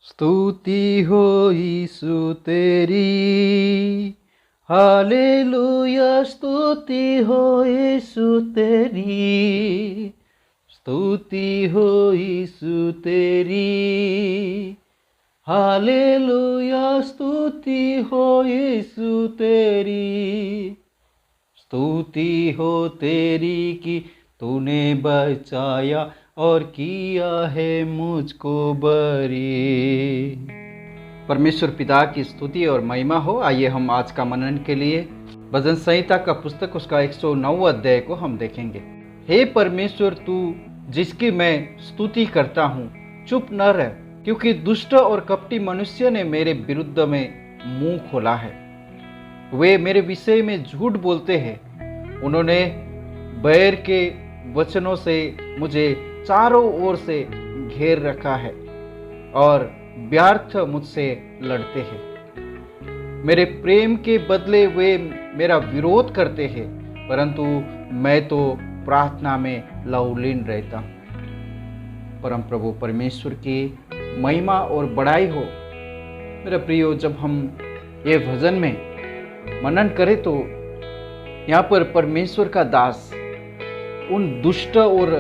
स्तुति हो यीशु तेरी, हालेलुया। स्तुति हो यीशु तेरी, स्तुति हो यीशु तेरी, हालेलुया। स्तुति हो यीशु तेरी, स्तुति हो तेरी कि तूने बचाया और किया है मुझको बरी। परमेश्वर पिता की स्तुति और महिमा हो। आइए हम आज का मनन के लिए भजन संहिता का पुस्तक उसका 109 अध्याय को हम देखेंगे। हे परमेश्वर, तू जिसकी मैं स्तुति करता हूँ, चुप न रह, क्योंकि दुष्ट और कपटी मनुष्य ने मेरे विरुद्ध में मुंह खोला है। वे मेरे विषय में झूठ बोलते हैं। उन्होंने बैर के वचनों से मुझे चारों ओर से घेर रखा है और व्यर्थ मुझसे लड़ते हैं। मेरे प्रेम के बदले वे मेरा विरोध करते हैं, परंतु मैं तो प्रार्थना में लवलीन रहता हूँ। परम प्रभु परमेश्वर की महिमा और बड़ाई हो। मेरा प्रियो, जब हम ये भजन में मनन करें तो यहाँ पर परमेश्वर का दास उन दुष्ट और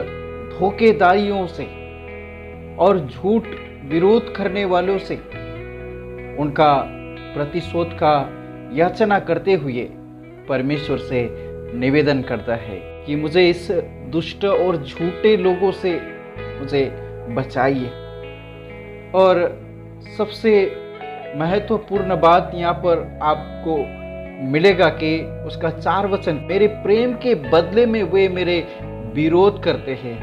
धोखेदारियों से और झूठ विरोध करने वालों से उनका प्रतिशोध का याचना करते हुए परमेश्वर से निवेदन करता है कि मुझे इस दुष्ट और झूठे लोगों से मुझे बचाइए। और सबसे महत्वपूर्ण बात यहाँ पर आपको मिलेगा कि उसका 4 वचन, मेरे प्रेम के बदले में वे मेरे विरोध करते हैं,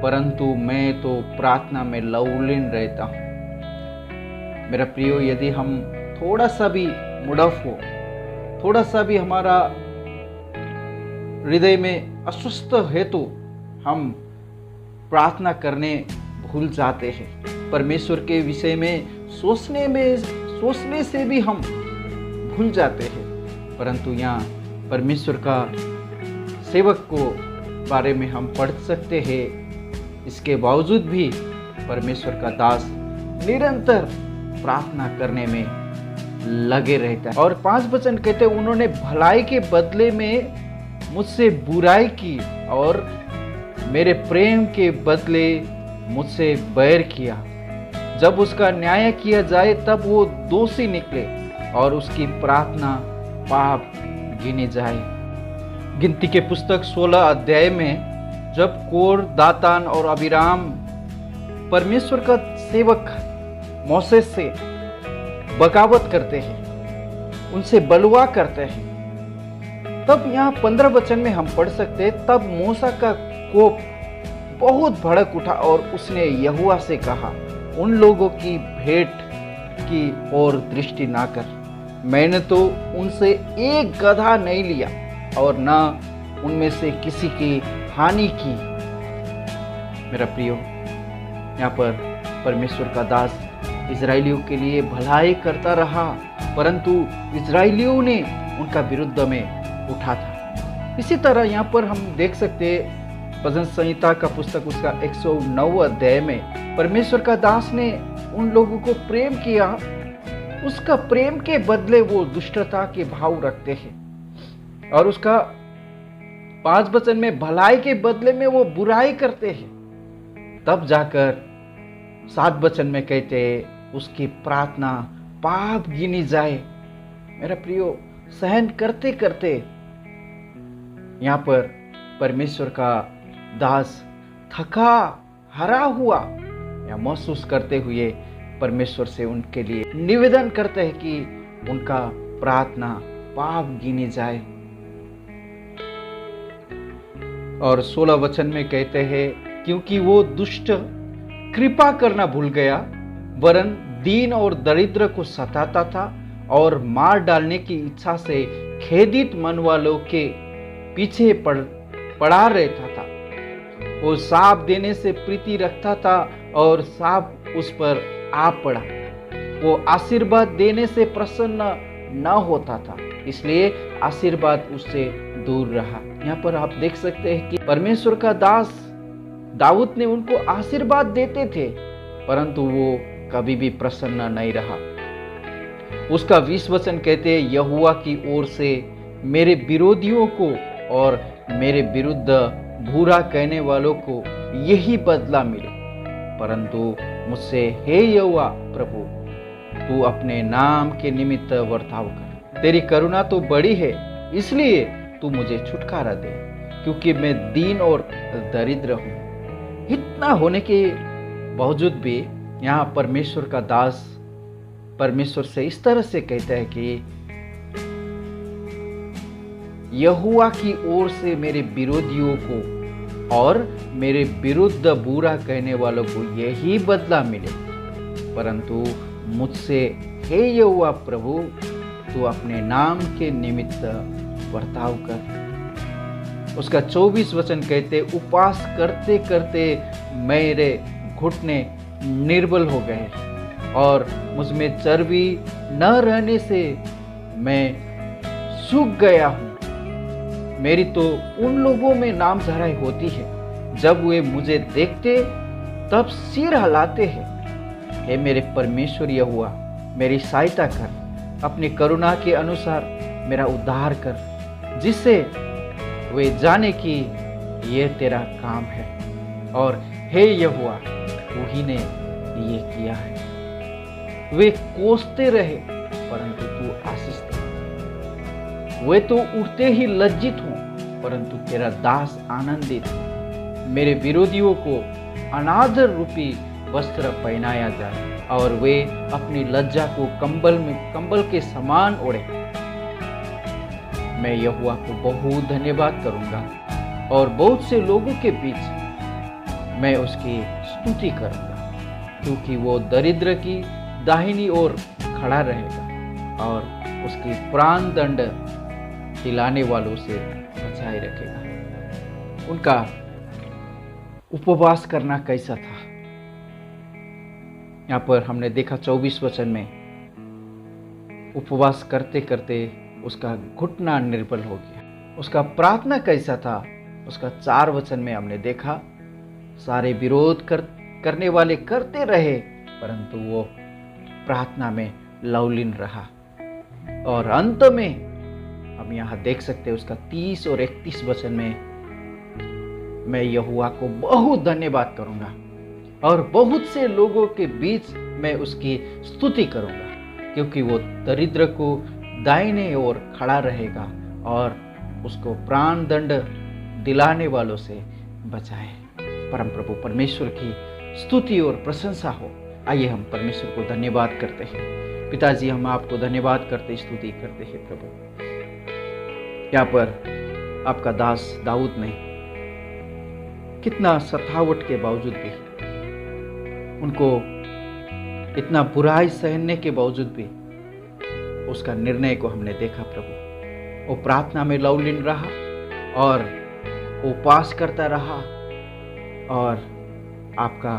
परंतु मैं तो प्रार्थना में लवलीन रहता हूँ। मेरा प्रियो, यदि हम थोड़ा सा भी मुड़फ हो, थोड़ा सा भी हमारा हृदय में अस्वस्थ है तो हम प्रार्थना करने भूल जाते हैं। परमेश्वर के विषय में सोचने से भी हम भूल जाते हैं। परंतु यहाँ परमेश्वर का सेवक को बारे में हम पढ़ सकते हैं। इसके बावजूद भी परमेश्वर का दास निरंतर प्रार्थना करने में लगे रहता है। और 5 वचन कहते हैं, उन्होंने भलाई के बदले में मुझसे बुराई की और मेरे प्रेम के बदले मुझसे बैर किया। जब उसका न्याय किया जाए तब वो दोषी निकले और उसकी प्रार्थना पाप गिनी जाए। गिनती के पुस्तक 16 अध्याय में जब कोर, दातान और अबीराम परमेश्वर का सेवक मोसेस से बगावत करते हैं, उनसे बलवा करते हैं, तब यहाँ 15 वचन में हम पढ़ सकते हैं, तब मूसा का कोप बहुत भड़क उठा और उसने यहोवा से कहा, उन लोगों की भेंट की ओर दृष्टि ना कर। मैंने तो उनसे एक गधा नहीं लिया और न उनमें से किसी की हानि की। मेरा प्रियो, यहाँ पर परमेश्वर का दास इजरायलियों के लिए भलाई करता रहा, परंतु इजरायलियों ने उनका विरुद्ध में उठा था। इसी तरह यहाँ पर हम देख सकते हैं भजन संहिता का पुस्तक उसका 109 अध्याय में परमेश्वर का दास ने उन लोगों को प्रेम किया, उसका प्रेम के बदले वो दुष्टता के भाव रखते हैं। और उसका 5 वचन में भलाई के बदले में वो बुराई करते हैं। तब जाकर 7 वचन में कहते हैं, उसकी प्रार्थना पाप गिनी जाए। मेरा प्रियो, सहन करते करते यहाँ पर परमेश्वर का दास थका हारा हुआ या महसूस करते हुए परमेश्वर से उनके लिए निवेदन करते हैं कि उनका प्रार्थना पाप गिनी जाए। और 16 वचन में कहते हैं, क्योंकि वो दुष्ट कृपा करना भूल गया, वरन दीन और दरिद्र को सताता था और मार डालने की इच्छा से खेदित मन वालों के पीछे पड़ा रहता था। वो साप देने से प्रीति रखता था और साप उस पर आ पड़ा। वो आशीर्वाद देने से प्रसन्न न होता था, इसलिए आशीर्वाद उससे दूर रहा। यहाँ पर आप देख सकते हैं कि परमेश्वर का दास दाऊद ने उनको आशीर्वाद देते थे, परंतु वो कभी भी प्रसन्न नहीं रहा। उसका 20 वचन कहते हैं, यहोवा की ओर से मेरे विरोधियों को और मेरे विरुद्ध बुरा कहने वालों को यही बदला मिले, परंतु मुझसे हे यहोवा प्रभु, तू अपने नाम के निमित्त वर्ताव कर। तेरी करुणा तो बड़ी है, इसलिए तू मुझे छुटकारा दे, क्योंकि मैं दीन और दरिद्र हूँ। इतना होने के बावजूद भी यहाँ परमेश्वर का दास परमेश्वर से इस तरह से कहता है कि यहोवा की ओर से मेरे विरोधियों को और मेरे विरुद्ध बुरा कहने वालों को यही बदला मिले, परंतु मुझसे हे यहोवा प्रभु, तू अपने नाम के निमित्त वर्ताव कर। उसका 24 वचन कहते, उपवास करते करते मेरे घुटने निर्बल हो गए और मुझमें चर्बी न रहने से मैं सूख गया हूँ। मेरी तो उन लोगों में नाम धराई होती है, जब वे मुझे देखते तब सिर हिलाते हैं। हे मेरे परमेश्वर यहोवा, मेरी सहायता कर, अपनी करुणा के अनुसार मेरा उद्धार कर, जिससे वे जाने कि यह तेरा काम है और हे यहोवा, तू ही ने ये किया है। वे कोसते रहे, परंतु तू आशीष दे। वे तो उठते ही लज्जित हों, परंतु तेरा दास आनंदित हो। मेरे विरोधियों को अनादर रूपी वस्त्र पहनाया जाए और वे अपनी लज्जा को कंबल के समान ओढ़े। मैं यहोवा को बहुत धन्यवाद करूंगा और बहुत से लोगों के बीच मैं उसकी स्तुति करूंगा, क्योंकि वो दरिद्र की दाहिनी ओर खड़ा रहेगा और उसकी प्राण दंड दिलाने वालों से बचाए रखेगा। उनका उपवास करना कैसा था, यहाँ पर हमने देखा 24 वचन में उपवास करते करते उसका घुटना निर्बल हो गया। उसका प्रार्थना कैसा था, उसका 4 वचन में हमने देखा, सारे विरोध करने वाले करते रहे, परंतु वो प्रार्थना में लवलीन रहा। और अंत में हम यहाँ देख सकते हैं उसका 30 और 31 वचन में, मैं यहोवा को बहुत धन्यवाद करूंगा और बहुत से लोगों के बीच मैं उसकी स्तुति करूंगा, क्योंकि वो दरिद्र को दाहिने ओर खड़ा रहेगा और उसको प्राण दंड दिलाने वालों से बचाए। परम प्रभु परमेश्वर की स्तुति और प्रशंसा हो। आइए हम परमेश्वर को धन्यवाद करते हैं। पिताजी, हम आपको धन्यवाद करते स्तुति करते हैं प्रभु। यहाँ पर आपका दास दाऊद ने कितना सतावट के बावजूद भी, उनको इतना बुराई सहने के बावजूद भी उसका निर्णय को हमने देखा प्रभु। वो प्रार्थना में लवलीन रहा और उपवास करता रहा और आपका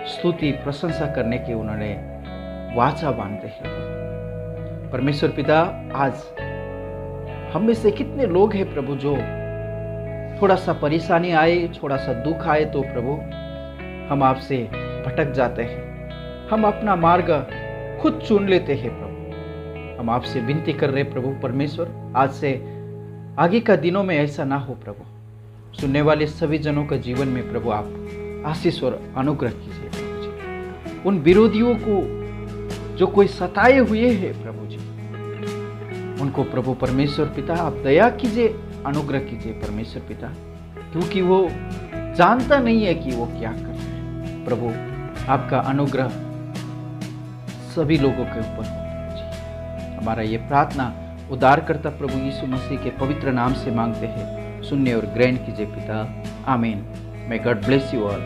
स्तुति प्रशंसा करने की उन्होंने वाचा बांधते हैं। परमेश्वर पिता, आज हम में से कितने लोग हैं प्रभु, जो थोड़ा सा परेशानी आए, थोड़ा सा दुख आए तो प्रभु हम आपसे भटक जाते हैं, हम अपना मार्ग खुद चुन लेते हैं प्रभु। हम आपसे विनती कर रहे प्रभु परमेश्वर, आज से आगे का दिनों में ऐसा ना हो प्रभु। सुनने वाले सभी जनों का जीवन में प्रभु आप आशीष और अनुग्रह कीजिए प्रभु जी। उन विरोधियों को जो कोई सताए हुए हैं प्रभु जी, उनको प्रभु परमेश्वर पिता आप दया कीजिए, अनुग्रह कीजिए परमेश्वर पिता, क्योंकि वो जानता नहीं है कि वो क्या कर रहे हैं। प्रभु आपका अनुग्रह सभी लोगों के ऊपर हो प्रभु जी। हमारा ये प्रार्थना उद्धारकर्ता प्रभु यीशु मसीह के पवित्र नाम से मांगते हैं, सुनने और ग्रहण कीजिए पिता, आमीन। May God bless you all.